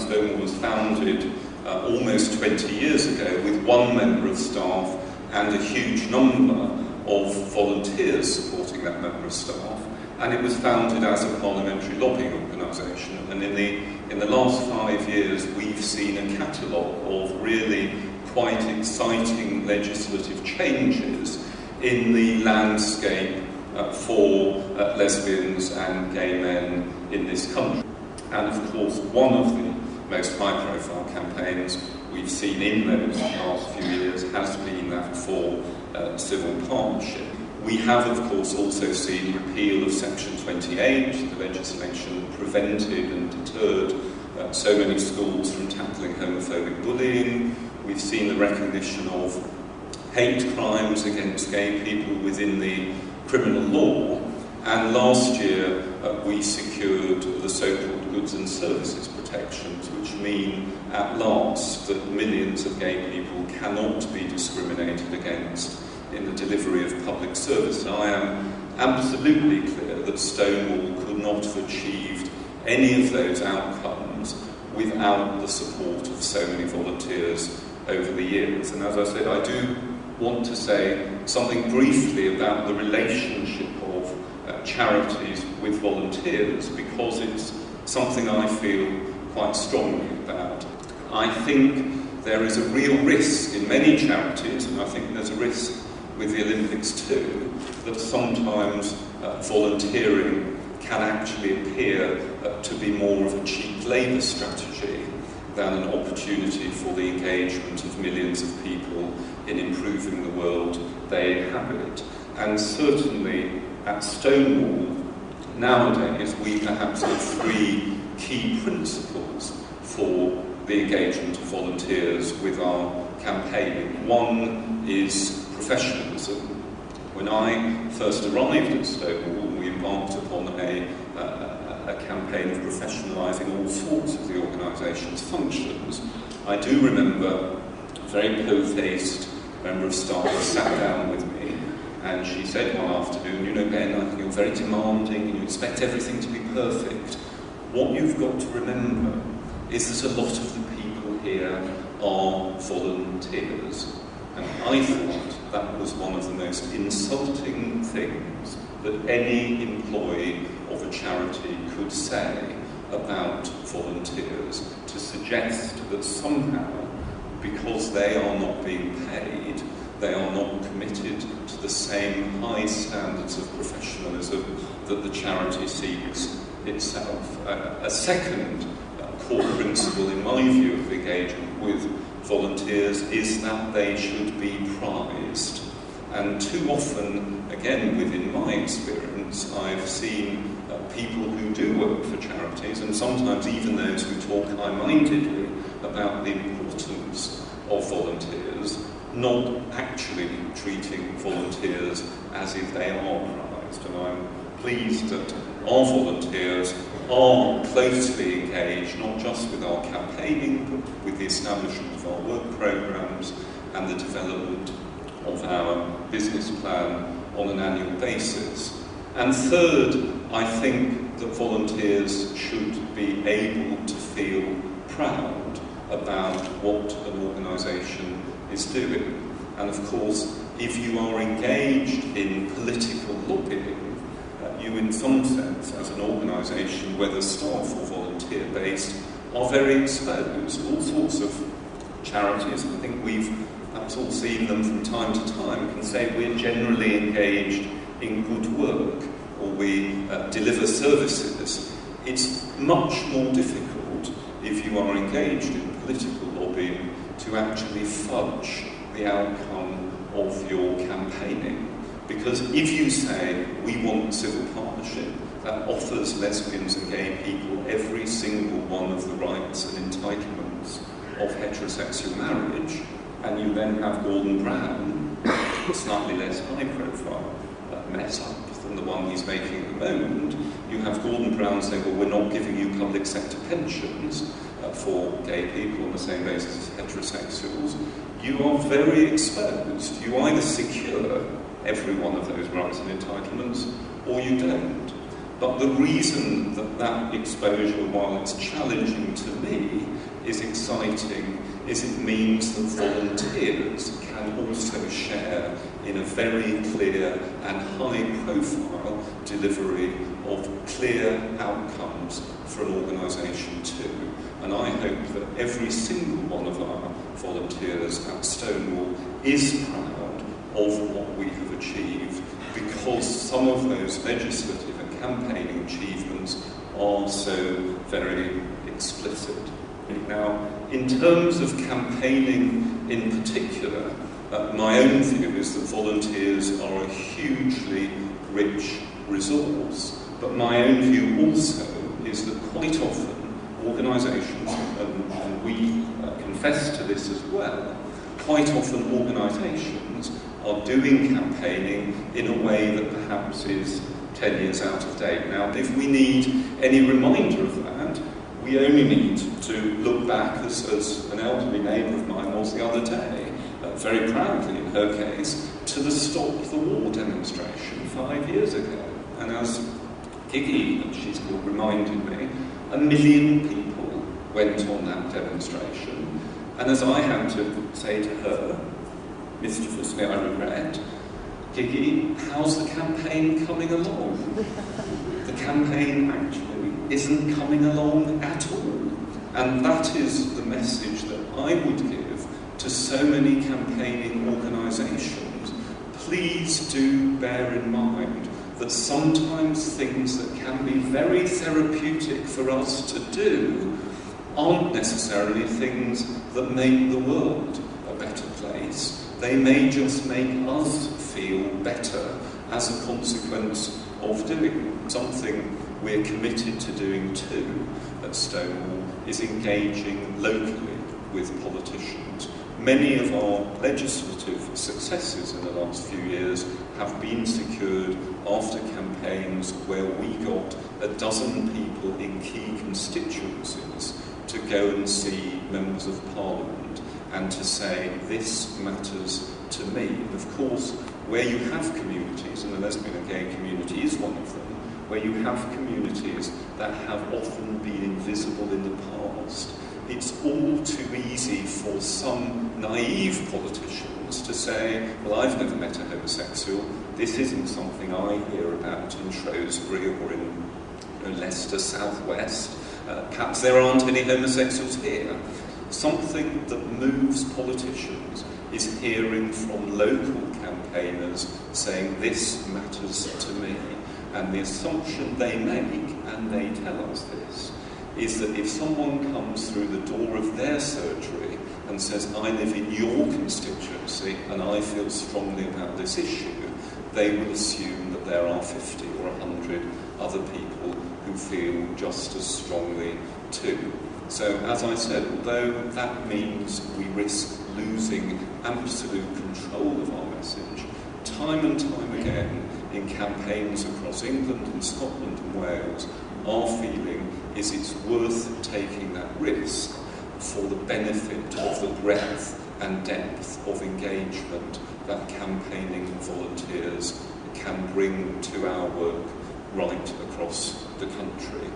Stonewall was founded almost 20 years ago with one member of staff and a huge number of volunteers supporting that member of staff. And it was founded as a parliamentary lobbying organisation. And in the last 5 years, we've seen a catalogue of really quite exciting legislative changes in the landscape for lesbians and gay men in this country. And of course, one of the most high-profile campaigns we've seen in those last few years has been that for civil partnership. We have, of course, also seen repeal of Section 28, the legislation that prevented and deterred so many schools from tackling homophobic bullying. We've seen the recognition of hate crimes against gay people within the criminal law. And last year, we secured the so-called goods and services protections, which mean, at last, that millions of gay people cannot be discriminated against in the delivery of public service. I am absolutely clear that Stonewall could not have achieved any of those outcomes without the support of so many volunteers over the years. And as I said, I do want to say something briefly about the relationship of charities with volunteers, because it's something I feel quite strongly about. I think there is a real risk in many charities, and I think there's a risk with the Olympics too, that sometimes volunteering can actually appear to be more of a cheap labour strategy than an opportunity for the engagement of millions of people in improving the world they inhabit. And certainly at Stonewall, nowadays, we perhaps have three key principles for the engagement of volunteers with our campaigning. One is professionalism. When I first arrived at Stonewall, we embarked upon a campaign of professionalising all sorts of the organisation's functions. I do remember a very po-faced member of staff sat down with me and she said one afternoon, "You know, Ben, I think you're very demanding and you expect everything to be perfect. What you've got to remember is that a lot of the people here are volunteers." And I thought that was one of the most insulting things that any employee of a charity could say about volunteers, to suggest that somehow, because they are not being paid, they are not committed to the same high standards of professionalism that the charity seeks itself. A second core principle, in my view, of engagement with volunteers is that they should be prized. And too often, again, within my experience, I've seen people who do work for charities, and sometimes even those who talk high-mindedly about the importance of volunteers, not actually treating volunteers as if they are prized. And I'm pleased that our volunteers are closely engaged, not just with our campaigning, but with the establishment of our work programmes and the development of our business plan on an annual basis. And third, I think that volunteers should be able to feel proud about what an organisation is doing. And of course, if you are engaged in political lobbying, you in some sense, as an organisation, whether staff or volunteer-based, are very exposed. All sorts of charities, I think we've perhaps all seen them from time to time, can say we're generally engaged in good work, or we deliver services. It's much more difficult if you are engaged in political lobbying to actually fudge the outcome of your campaigning. Because if you say, we want civil partnership, that offers lesbians and gay people every single one of the rights and entitlements of heterosexual marriage, and you then have Gordon Brown, slightly less high-profile mess up than the one he's making at the moment, you have Gordon Brown saying, well, we're not giving you public sector pensions for gay people on the same basis as heterosexuals, you are very exposed. You either secure every one of those rights and entitlements, or you don't. But the reason that that exposure, while it's challenging to me, is exciting, is it means that volunteers can also share in a very clear and high-profile delivery of clear outcomes for an organisation too. And I hope that every single one of our volunteers at Stonewall is proud of what we have achieved, because some of those legislative and campaigning achievements are so very explicit. Now, in terms of campaigning in particular, my own view is that volunteers are a hugely rich resource. But my own view also is that quite often organisations, and we confess to this as well, quite often organisations are doing campaigning in a way that perhaps is 10 years out of date. Now, if we need any reminder of that, we only need to look back, as an elderly neighbour of mine was the other day, very proudly in her case, to the Stop the War demonstration 5 years ago. And as Gigi, as she's called, reminded me, 1 million people went on that demonstration. And as I had to say to her, mischievously I regret, Gigi, how's the campaign coming along? The campaign actually isn't coming along at all. And that is the message that I would give to so many campaigning organisations. Please do bear in mind that sometimes things that can be very therapeutic for us to do aren't necessarily things that make the world a better place. They may just make us feel better as a consequence of doing something. We're committed to doing too at Stonewall is engaging locally with politicians. Many of our legislative successes in the last few years have been secured after campaigns where we got 12 people in key constituencies to go and see members of Parliament and to say, this matters to me. Of course, where you have communities, and the lesbian and gay community is one of them, where you have communities that have often been invisible in the past, it's all too easy for some naive politicians to say, well, I've never met a homosexual, this isn't something I hear about in Shrewsbury or in Leicester Southwest, perhaps there aren't any homosexuals here. Something that moves politicians is hearing from local campaigners saying, this matters to me. And the assumption they make, and they tell us this, is that if someone comes through the door of their surgery and says, I live in your constituency and I feel strongly about this issue, they will assume that there are 50 or 100 other people who feel just as strongly too. So, as I said, although that means we risk losing absolute control of our message, time and time again in campaigns across England and Scotland and Wales, our feeling is it's worth taking that risk for the benefit of the breadth and depth of engagement that campaigning volunteers can bring to our work right across the country.